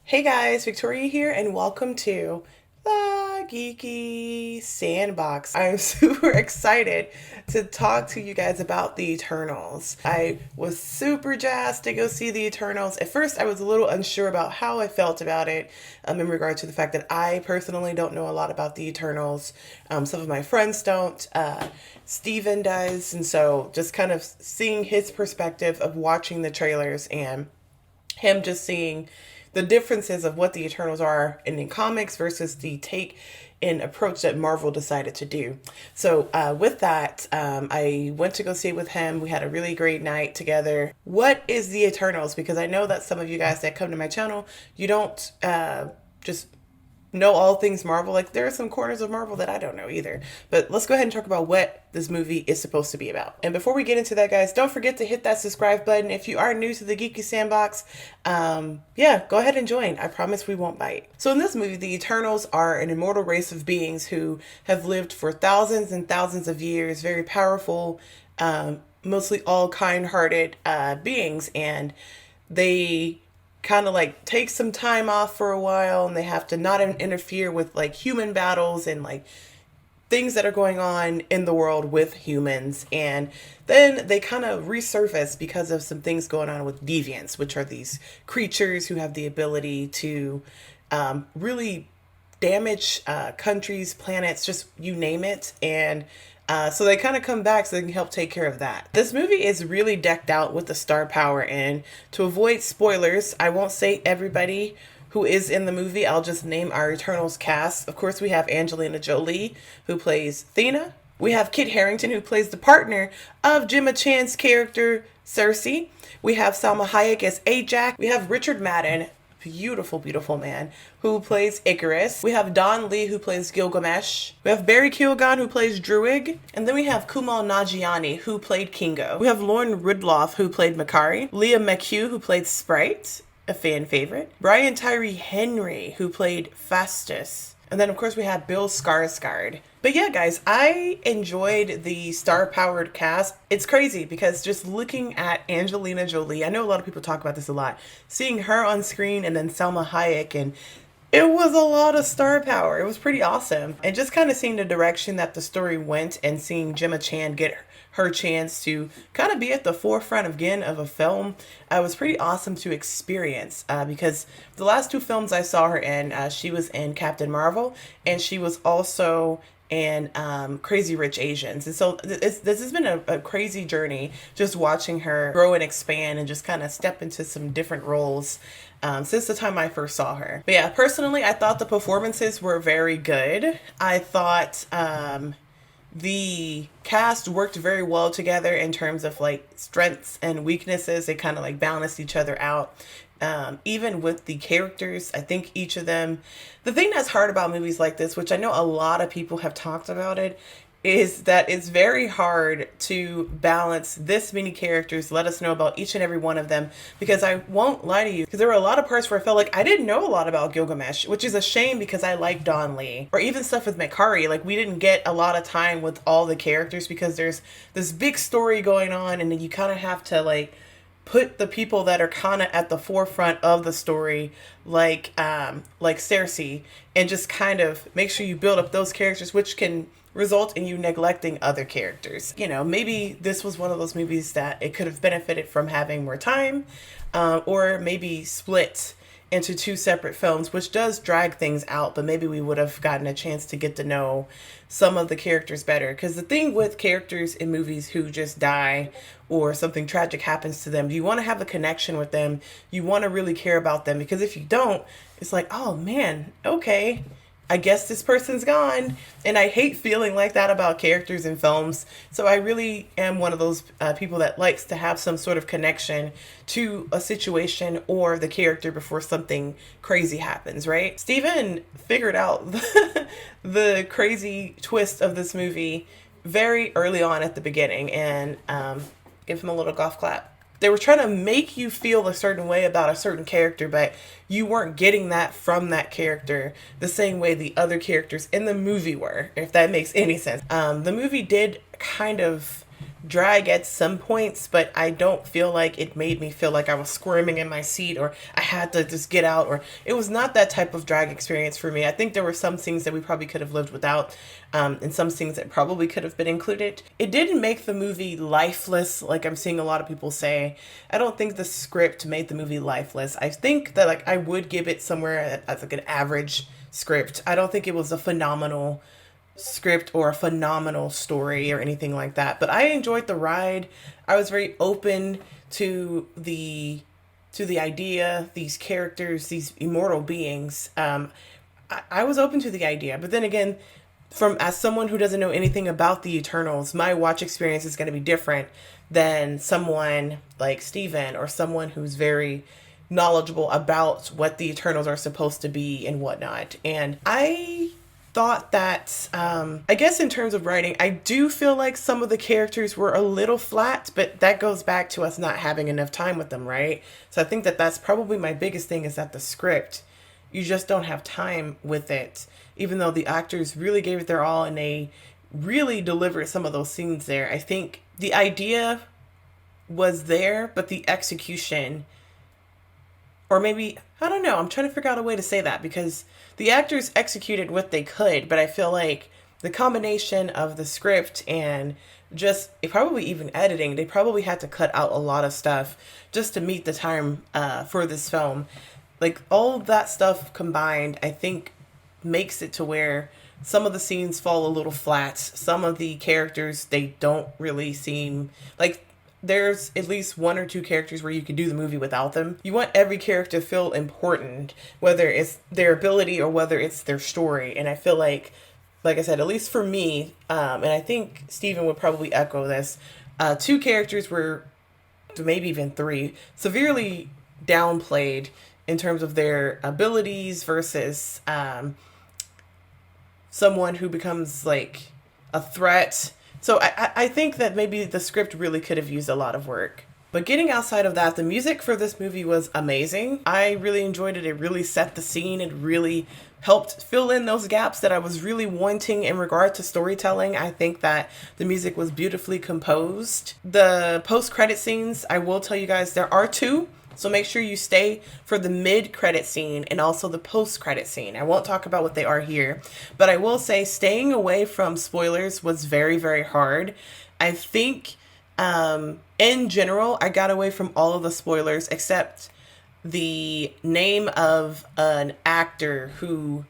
Hey guys, Victoria here, and welcome to the Geeky Sandbox. I'm super excited to talk to you guys about the Eternals. I was super jazzed to go see the Eternals. At first, I was a little unsure about how I felt about it, in regard to the fact that I personally don't know a lot about the Eternals. Some of my friends don't. Steven does, and so just kind of seeing his perspective of watching the trailers and him just seeing the differences of what the Eternals are in comics versus the take and approach that Marvel decided to do. So, with that, I went to go see it with him. We had a really great night together. What is the Eternals? Because I know that some of you guys that come to my channel, you don't just know all things Marvel. Like, there are some corners of Marvel that I don't know either. But let's go ahead and talk about what this movie is supposed to be about. And before we get into that, guys, don't forget to hit that subscribe button. If you are new to the Geeky Sandbox, yeah, go ahead and join. I promise we won't bite. So in this movie, the Eternals are an immortal race of beings who have lived for thousands and thousands of years, very powerful, mostly all kind-hearted beings, and they kind of like take some time off for a while, and they have to not interfere with like human battles and like things that are going on in the world with humans. And then they kind of resurface because of some things going on with deviants, which are these creatures who have the ability to really damage countries, planets, just you name it. And so they kind of come back so they can help take care of that. This movie is really decked out with the star power, and to avoid spoilers, I won't say everybody who is in the movie. I'll just name our Eternals cast. Of course, we have Angelina Jolie, who plays Athena. We have Kit Harington, who plays the partner of Gemma Chan's character, Cersei. We have Salma Hayek as Ajax. We have Richard Madden, beautiful, beautiful man, who plays Icarus. We have Don Lee, who plays Gilgamesh. We have Barry Keoghan, who plays Druig. And then we have Kumail Nanjiani, who played Kingo. We have Lauren Ridloff, who played Makari. Leah McHugh, who played Sprite, a fan favorite. Brian Tyree Henry, who played Fastus. And then, of course, we have Bill Skarsgård. But yeah, guys, I enjoyed the star-powered cast. It's crazy because just looking at Angelina Jolie, I know a lot of people talk about this a lot, seeing her on screen and then Salma Hayek, and it was a lot of star power. It was pretty awesome. And just kind of seeing the direction that the story went and seeing Gemma Chan get her chance to kind of be at the forefront again of a film was pretty awesome to experience, because the last two films I saw her in, she was in Captain Marvel, and she was also in Crazy Rich Asians. And so this has been a crazy journey, just watching her grow and expand and just kind of step into some different roles since the time I first saw her. But yeah, personally, I thought the performances were very good. I thought the cast worked very well together in terms of like strengths and weaknesses. They kind of like balanced each other out. Even with the characters, I think each of them, the thing that's hard about movies like this, which I know a lot of people have talked about it, is that it's very hard to balance this many characters, let us know about each and every one of them, because I won't lie to you, because there were a lot of parts where I felt like I didn't know a lot about Gilgamesh, which is a shame because I like Don Lee. Or even stuff with Makari, like we didn't get a lot of time with all the characters because there's this big story going on, and then you kind of have to like put the people that are kind of at the forefront of the story, like Cersei, and just kind of make sure you build up those characters, which can result in you neglecting other characters. You know, maybe this was one of those movies that it could have benefited from having more time, or maybe split into two separate films, which does drag things out, but maybe we would have gotten a chance to get to know some of the characters better. Because the thing with characters in movies who just die or something tragic happens to them, you want to have a connection with them. You want to really care about them, because if you don't, it's like, oh man, okay, I guess this person's gone. And I hate feeling like that about characters in films. So I really am one of those people that likes to have some sort of connection to a situation or the character before something crazy happens, right? Steven figured out the crazy twist of this movie very early on at the beginning, and give him a little golf clap. They were trying to make you feel a certain way about a certain character, but you weren't getting that from that character the same way the other characters in the movie were, if that makes any sense. The movie did kind of drag at some points, but I don't feel like it made me feel like I was squirming in my seat or I had to just get out, or it was not that type of drag experience for me. I think there were some things that we probably could have lived without, and some things that probably could have been included. It didn't make the movie lifeless, like I'm seeing a lot of people say. I don't think the script made the movie lifeless. I think that like I would give it somewhere as like an average script. I don't think it was a phenomenal script or a phenomenal story or anything like that, but I enjoyed the ride. I was very open to the idea, these characters, these immortal beings. I was open to the idea, but then again, as someone who doesn't know anything about the Eternals, my watch experience is going to be different than someone like Steven or someone who's very knowledgeable about what the Eternals are supposed to be and whatnot. And I thought that, I guess in terms of writing, I do feel like some of the characters were a little flat, but that goes back to us not having enough time with them, right? So I think that that's probably my biggest thing, is that the script, you just don't have time with it, even though the actors really gave it their all and they really delivered some of those scenes there. I think the idea was there, but the execution, or maybe, I don't know, I'm trying to figure out a way to say that, because the actors executed what they could, but I feel like the combination of the script and just probably even editing, they probably had to cut out a lot of stuff just to meet the time for this film. Like all of that stuff combined, I think makes it to where some of the scenes fall a little flat. Some of the characters, they don't really seem like, there's at least one or two characters where you could do the movie without them. You want every character to feel important, whether it's their ability or whether it's their story. And I feel like I said, at least for me, and I think Steven would probably echo this, two characters were, maybe even three, severely downplayed in terms of their abilities versus someone who becomes like a threat. So I think that maybe the script really could have used a lot of work. But getting outside of that, the music for this movie was amazing. I really enjoyed it. It really set the scene. It really helped fill in those gaps that I was really wanting in regard to storytelling. I think that the music was beautifully composed. The post-credit scenes, I will tell you guys, there are two. So make sure you stay for the mid-credit scene and also the post-credit scene. I won't talk about what they are here, but I will say staying away from spoilers was very, very hard. I think in general, I got away from all of the spoilers except the name of an actor who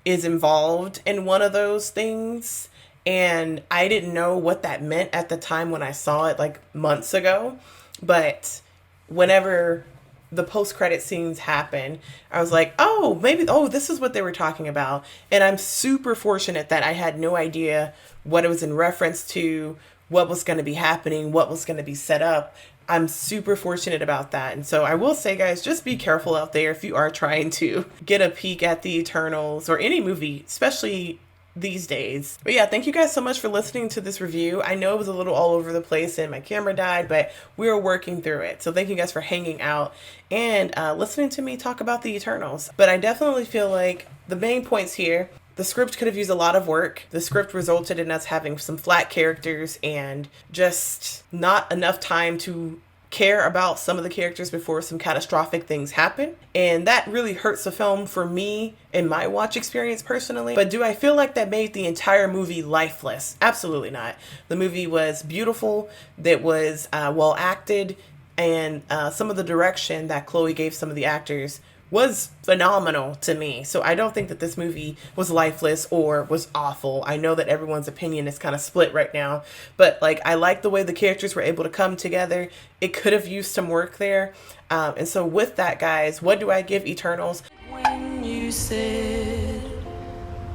is involved in one of those things. And I didn't know what that meant at the time when I saw it like months ago, but whenever the post-credit scenes happen, I was like, oh, maybe, oh, this is what they were talking about. And I'm super fortunate that I had no idea what it was in reference to, what was going to be happening, what was going to be set up. I'm super fortunate about that. And so I will say, guys, just be careful out there if you are trying to get a peek at the Eternals or any movie, especially these days. But yeah, thank you guys so much for listening to this review. I know it was a little all over the place and my camera died, but we were working through it. So thank you guys for hanging out and listening to me talk about the Eternals. But I definitely feel like the main points here, the script could have used a lot of work. The script resulted in us having some flat characters and just not enough time to care about some of the characters before some catastrophic things happen. And that really hurts the film for me in my watch experience personally. But do I feel like that made the entire movie lifeless? Absolutely not. The movie was beautiful. That was well acted. And some of the direction that Chloe gave some of the actors was phenomenal to me. So I don't think that this movie was lifeless or was awful. I know that everyone's opinion is kind of split right now, but like I like the way the characters were able to come together. It could have used some work there. And so with that, guys, what do I give Eternals? When you said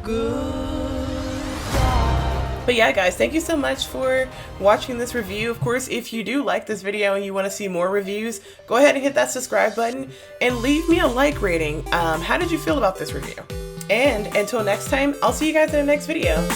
good. But yeah, guys, thank you so much for watching this review. Of course, if you do like this video and you want to see more reviews, go ahead and hit that subscribe button and leave me a like rating. How did you feel about this review? And until next time, I'll see you guys in the next video.